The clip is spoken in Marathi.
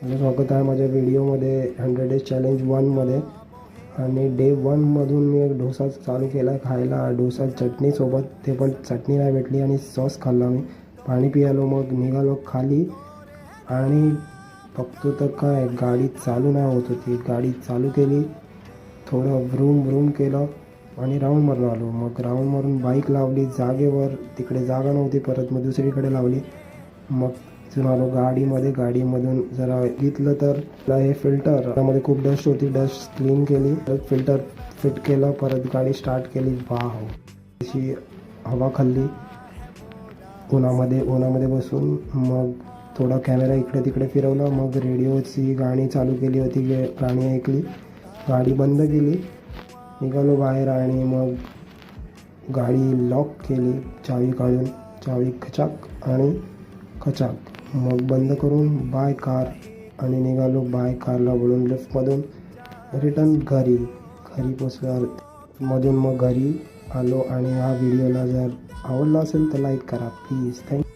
स्वागत आहे माझ्या व्हिडिओमध्ये 100 डेज चॅलेंज 1मध्ये। आणि डे 1मधून मी एक डोसा चालू केला खायला, डोसा चटणीसोबत। ते पण चटणी नाही भेटली आणि सॉस खाल्ला मी। पाणी पियालो, मग निघालो खाली आणि बघतो तर काय गाडी चालू नाही होत होती। गाडी चालू केली, थोडं व्रूम व्रूम केलं आणि राऊंड मारून आलो। मग राऊंड मारून बाईक लावली जागेवर, तिकडे जागा नव्हती, परत मग दुसरीकडे लावली। मग आलो गाडीमधून जरा घेतलं तर हे फिल्टर त्यामध्ये खूप डस्ट होती, डस्ट क्लीन केली, परत फिल्टर फिट केलं, परत गाडी स्टार्ट केली। वाव, अशी हवा खाल्ली उन्हामध्ये बसून। मग थोडा कॅमेरा इकडे तिकडे फिरवला, मग रेडिओची गाणी चालू केली होती, गाणी ऐकली, गाडी बंद केली, निघालो बाहेर आणि मग गाडी लॉक केली, चावी काढून, चावी खचाक आणि खचाक, मग बंद करून बाय कार आणि निघालो बाय कारला बोलून लिफ्टमधून रिटर्न घरी पोचल्यावर मग घरी आलो। आणि हा व्हिडिओला जर आवडला असेल तर लाईक करा प्लीज, थँक्यू।